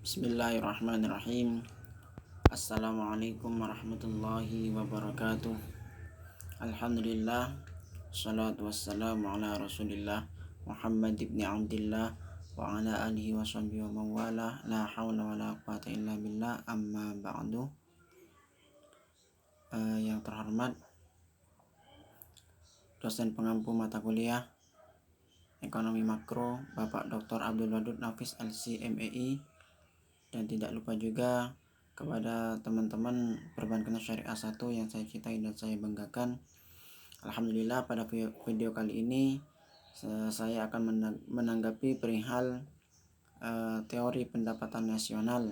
Bismillahirrahmanirrahim. Assalamualaikum warahmatullahi wabarakatuh. Alhamdulillah, salatu wassalamu ala rasulillah Muhammad ibn Abdillah wa ala alihi wa sahbihi wa mawala. La hawla wa la quwata illa billah, amma ba'du. Yang terhormat dosen pengampu mata kuliah Ekonomi Makro Bapak Dr. Abdul Wadud Nafis LC MEI, dan tidak lupa juga kepada teman-teman perbankan syariah 1 yang saya cintai dan saya banggakan. Alhamdulillah, pada video kali ini saya akan menanggapi perihal teori pendapatan nasional,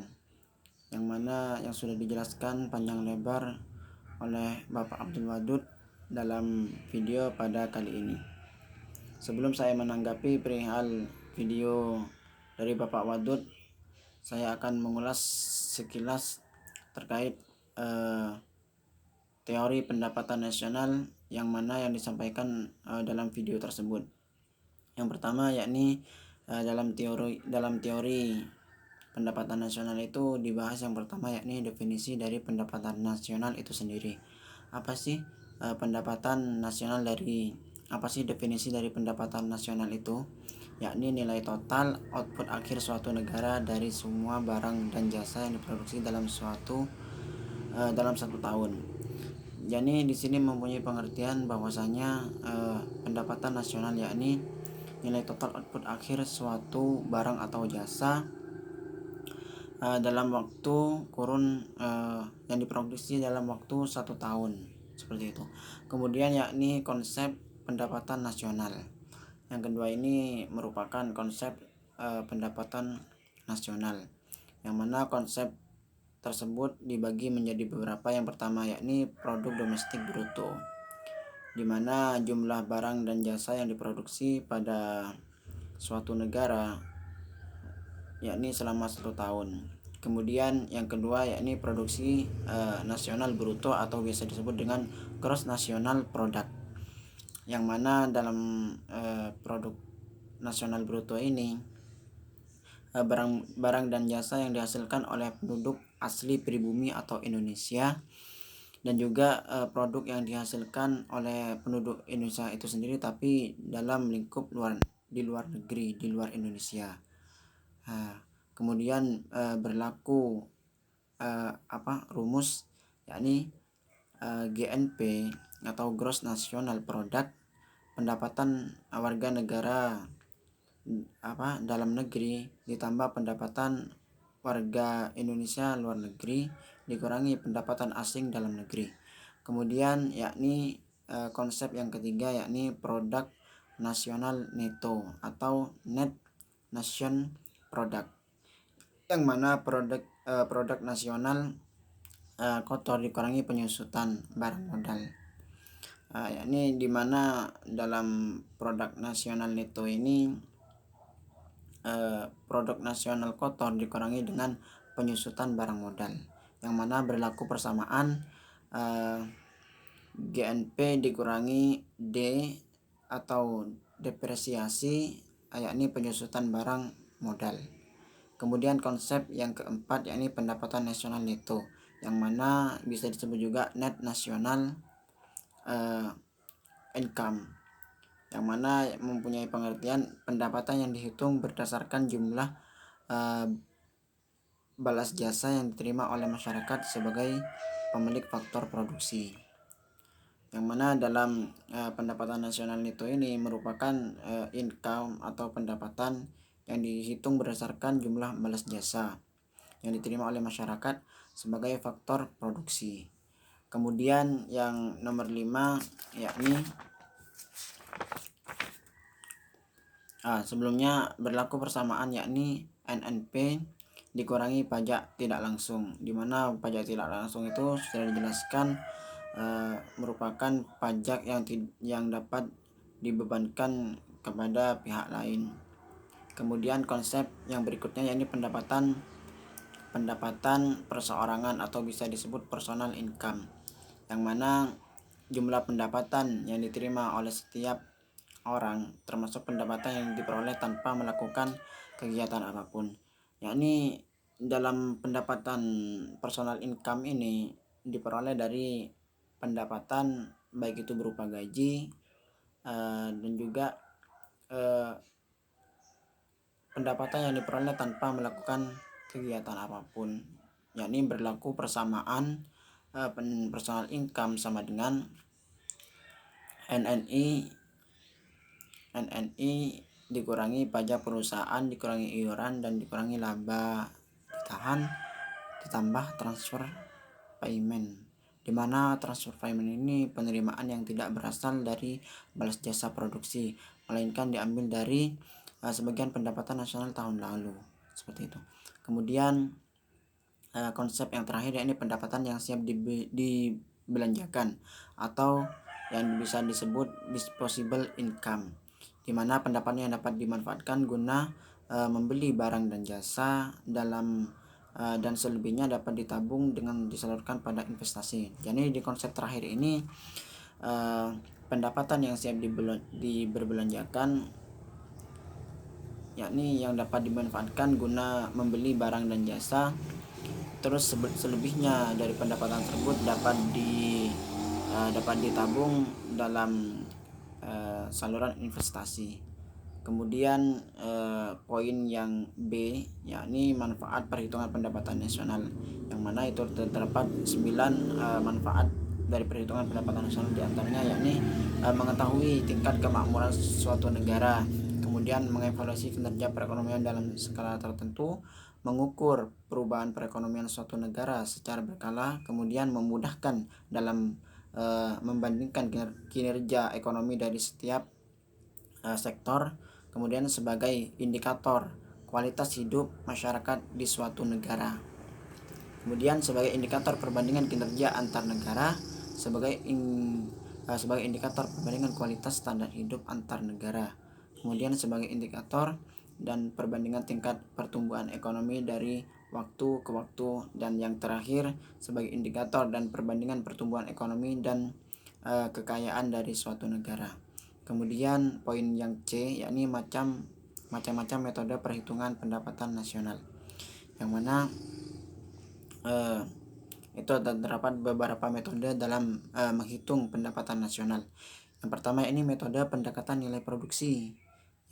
yang mana yang sudah dijelaskan panjang lebar oleh Bapak Abdul Wadud dalam video pada kali ini. Sebelum saya menanggapi perihal video dari Bapak Wadud, saya akan mengulas sekilas terkait teori pendapatan nasional yang mana yang disampaikan dalam video tersebut. Yang pertama yakni dalam teori pendapatan nasional itu dibahas yang pertama yakni definisi dari pendapatan nasional itu sendiri. Apa sih definisi dari pendapatan nasional itu? Yakni nilai total output akhir suatu negara dari semua barang dan jasa yang diproduksi dalam satu tahun. Jadi di sini mempunyai pengertian bahwasanya pendapatan nasional yakni nilai total output akhir suatu barang atau jasa dalam waktu kurun yang diproduksi dalam waktu 1 tahun, seperti itu. Kemudian yakni konsep pendapatan nasional. Yang kedua ini merupakan konsep pendapatan nasional, yang mana konsep tersebut dibagi menjadi beberapa. Yang pertama yakni produk domestik bruto, di mana jumlah barang dan jasa yang diproduksi pada suatu negara yakni selama 1 tahun. Kemudian yang kedua yakni produksi nasional bruto atau biasa disebut dengan gross national product, yang mana dalam produk nasional bruto ini barang dan jasa yang dihasilkan oleh penduduk asli pribumi atau Indonesia, dan juga produk yang dihasilkan oleh penduduk Indonesia itu sendiri tapi dalam lingkup di luar negeri, di luar Indonesia. Kemudian berlaku rumus yakni GNP atau Gross National Product, pendapatan warga negara dalam negeri ditambah pendapatan warga Indonesia luar negeri dikurangi pendapatan asing dalam negeri. Kemudian yakni konsep yang ketiga yakni produk nasional neto atau net nation product, yang mana produk nasional kotor dikurangi penyusutan barang modal. Yakni dimana dalam produk nasional neto ini produk nasional kotor dikurangi dengan penyusutan barang modal, yang mana berlaku persamaan GNP dikurangi D atau depresiasi, yakni penyusutan barang modal. Kemudian konsep yang keempat yakni pendapatan nasional neto, yang mana bisa disebut juga net national income, yang mana mempunyai pengertian pendapatan yang dihitung berdasarkan jumlah balas jasa yang diterima oleh masyarakat sebagai pemilik faktor produksi. Yang mana dalam pendapatan nasional neto ini merupakan income atau pendapatan yang dihitung berdasarkan jumlah balas jasa yang diterima oleh masyarakat sebagai faktor produksi. Kemudian yang nomor 5 yakni sebelumnya berlaku persamaan yakni NNP dikurangi pajak tidak langsung, di mana pajak tidak langsung itu sudah dijelaskan merupakan pajak yang dapat dibebankan kepada pihak lain. Kemudian konsep yang berikutnya yakni pendapatan perseorangan atau bisa disebut personal income, yang mana jumlah pendapatan yang diterima oleh setiap orang termasuk pendapatan yang diperoleh tanpa melakukan kegiatan apapun, yakni dalam pendapatan personal income ini diperoleh dari pendapatan baik itu berupa gaji dan juga pendapatan yang diperoleh tanpa melakukan kegiatan apapun, yakni berlaku persamaan personal income sama dengan NNI dikurangi pajak perusahaan, dikurangi iuran, dan dikurangi laba ditahan, ditambah transfer payment, di mana transfer payment ini penerimaan yang tidak berasal dari balas jasa produksi, melainkan diambil dari sebagian pendapatan nasional tahun lalu, seperti itu. Kemudian konsep yang terakhir yakni pendapatan yang siap dibelanjakan atau yang bisa disebut disposable income, di mana pendapatan yang dapat dimanfaatkan guna membeli barang dan jasa dan selebihnya dapat ditabung dengan disalurkan pada investasi. Jadi di konsep terakhir ini pendapatan yang siap diberbelanjakan yakni yang dapat dimanfaatkan guna membeli barang dan jasa, terus selebihnya dari pendapatan tersebut dapat ditabung dalam saluran investasi. Kemudian poin yang B yakni manfaat perhitungan pendapatan nasional, yang mana itu terdapat 9 manfaat dari perhitungan pendapatan nasional, diantaranya yakni mengetahui tingkat kemakmuran suatu negara, kemudian mengevaluasi kinerja perekonomian dalam skala tertentu, mengukur perubahan perekonomian suatu negara secara berkala, kemudian memudahkan dalam membandingkan kinerja ekonomi dari setiap sektor, kemudian sebagai indikator kualitas hidup masyarakat di suatu negara, kemudian sebagai indikator perbandingan kinerja antar negara, sebagai indikator perbandingan kualitas standar hidup antar negara, kemudian sebagai indikator dan perbandingan tingkat pertumbuhan ekonomi dari waktu ke waktu, dan yang terakhir sebagai indikator dan perbandingan pertumbuhan ekonomi dan kekayaan dari suatu negara. Kemudian poin yang C yakni macam-macam metode perhitungan pendapatan nasional, yang mana itu terdapat beberapa metode dalam menghitung pendapatan nasional. Yang pertama ini metode pendekatan nilai produksi,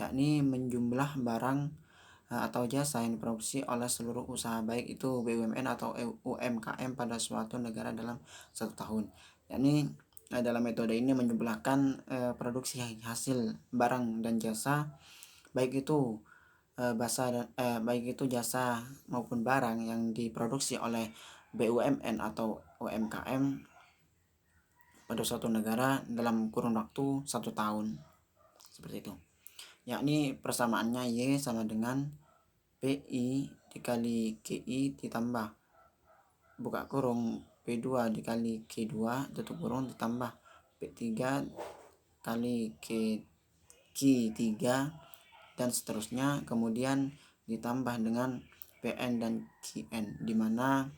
yakni menjumlah barang atau jasa yang diproduksi oleh seluruh usaha baik itu BUMN atau UMKM pada suatu negara dalam satu tahun. Yakni dalam metode ini menjumlahkan produksi hasil barang dan jasa baik itu jasa maupun barang yang diproduksi oleh BUMN atau UMKM pada suatu negara dalam kurun waktu 1 tahun, seperti itu. Yakni persamaannya Y sama dengan PI dikali QI ditambah buka kurung P2 dikali Q2 tutup kurung ditambah P3 kali Q3 dan seterusnya, kemudian ditambah dengan PN dan QN, di mana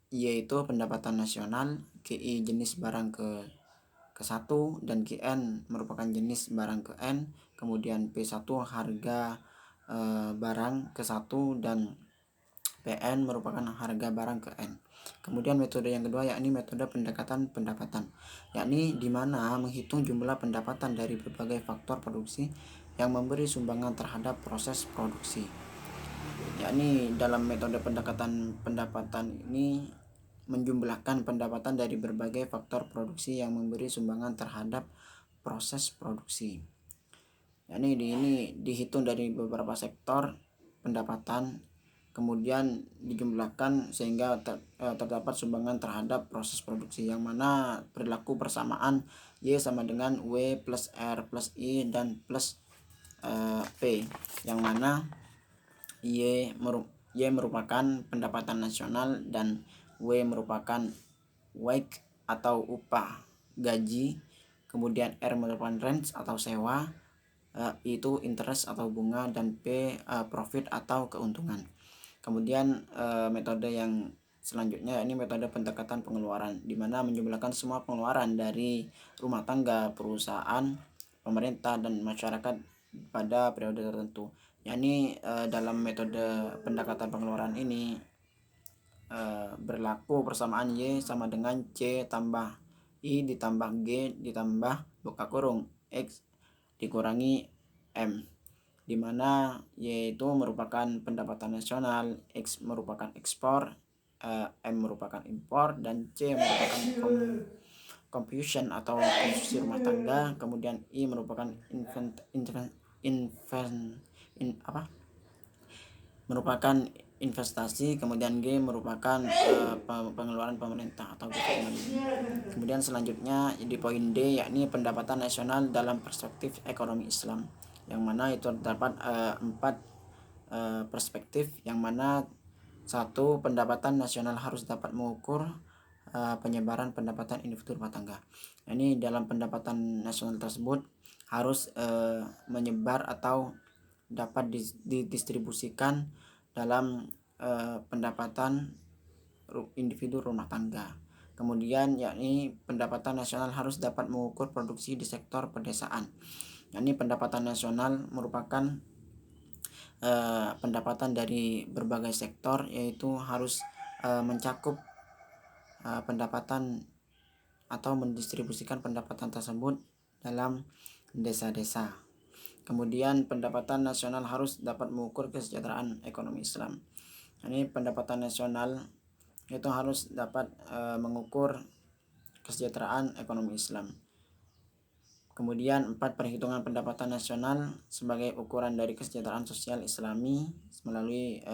Y itu pendapatan nasional, QI jenis barang ke 1 dan QN merupakan jenis barang ke N, kemudian P1 harga barang ke 1 dan PN merupakan harga barang ke N. Kemudian metode yang kedua yakni metode pendekatan pendapatan, yakni di mana menghitung jumlah pendapatan dari berbagai faktor produksi yang memberi sumbangan terhadap proses produksi. Yakni dalam metode pendekatan pendapatan ini menjumlahkan pendapatan dari berbagai faktor produksi yang memberi sumbangan terhadap proses produksi. Yakni ini dihitung dari beberapa sektor pendapatan, kemudian dijumlahkan sehingga terdapat sumbangan terhadap proses produksi, yang mana perilaku persamaan Y sama dengan W plus R plus I dan plus P, yang mana Y merupakan pendapatan nasional dan W merupakan wage atau upah gaji, kemudian R merupakan rent atau sewa, itu interest atau bunga, dan P profit atau keuntungan. Kemudian metode yang selanjutnya ini metode pendekatan pengeluaran, di mana menjumlahkan semua pengeluaran dari rumah tangga, perusahaan, pemerintah, dan masyarakat pada periode tertentu. Yakni dalam metode pendekatan pengeluaran ini berlaku persamaan Y sama dengan C tambah I ditambah G ditambah buka kurung X dikurangi M, dimana Y itu merupakan pendapatan nasional, X merupakan ekspor, M merupakan impor, dan C merupakan consumption atau konsumsi rumah tangga, kemudian I merupakan merupakan investasi, kemudian G merupakan pengeluaran pemerintah atau government. Kemudian selanjutnya di poin D yakni pendapatan nasional dalam perspektif ekonomi Islam, yang mana itu terdapat 4 perspektif, yang mana 1. Pendapatan nasional harus dapat mengukur penyebaran pendapatan individu rumah tangga. Ini dalam pendapatan nasional tersebut harus menyebar atau dapat didistribusikan dalam pendapatan individu rumah tangga. Kemudian yakni pendapatan nasional harus dapat mengukur produksi di sektor pedesaan. Yakni pendapatan nasional merupakan pendapatan dari berbagai sektor, yaitu harus mencakup pendapatan atau mendistribusikan pendapatan tersebut dalam desa-desa. Kemudian pendapatan nasional harus dapat mengukur kesejahteraan ekonomi Islam. Ini pendapatan nasional itu harus dapat mengukur kesejahteraan ekonomi Islam. Kemudian 4. Perhitungan pendapatan nasional sebagai ukuran dari kesejahteraan sosial Islami melalui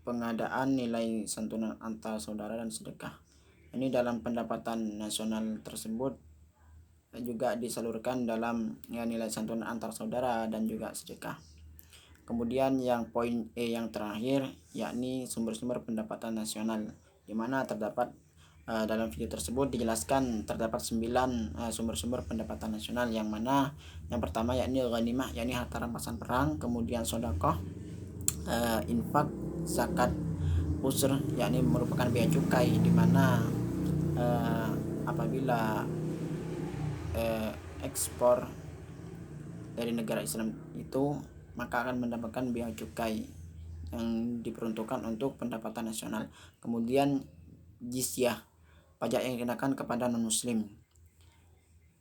pengadaan nilai santunan antar saudara dan sedekah. Ini dalam pendapatan nasional tersebut juga disalurkan dalam nilai santunan antar saudara dan juga sedekah. Kemudian yang poin E yang terakhir yakni sumber-sumber pendapatan nasional, di mana terdapat dalam video tersebut dijelaskan terdapat 9 sumber-sumber pendapatan nasional, yang mana yang pertama yakni ghanimah, yakni harta rampasan perang, kemudian sedekah, infak, zakat, usr yakni merupakan bea cukai, di mana apabila ekspor dari negara Islam itu maka akan mendapatkan bea cukai yang diperuntukkan untuk pendapatan nasional. Kemudian jizyah, pajak yang dikenakan kepada non muslim.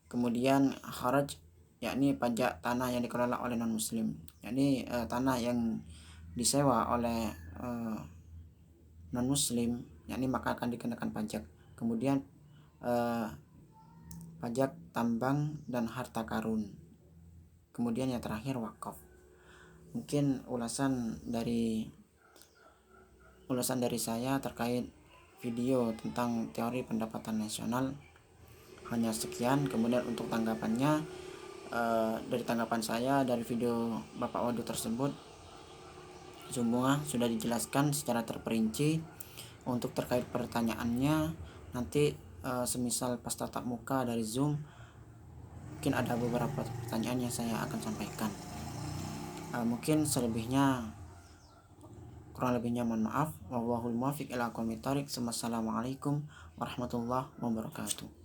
Kemudian haraj, yakni pajak tanah yang dikelola oleh non muslim, yakni tanah yang disewa oleh non muslim, yakni maka akan dikenakan pajak. Kemudian pajak tambang dan harta karun. Kemudian yang terakhir wakaf. Mungkin ulasan dari saya terkait video tentang teori pendapatan nasional hanya sekian. Kemudian untuk tanggapannya, dari tanggapan saya dari video Bapak Wadu tersebut semua sudah dijelaskan secara terperinci. Untuk terkait pertanyaannya nanti semisal pas tatap muka dari Zoom mungkin ada beberapa pertanyaan yang saya akan sampaikan. Mungkin kurang lebihnya mohon maaf. Wallahul muwaffiq ila aqwamit thoriq. Wassalamualaikum warahmatullahi wabarakatuh.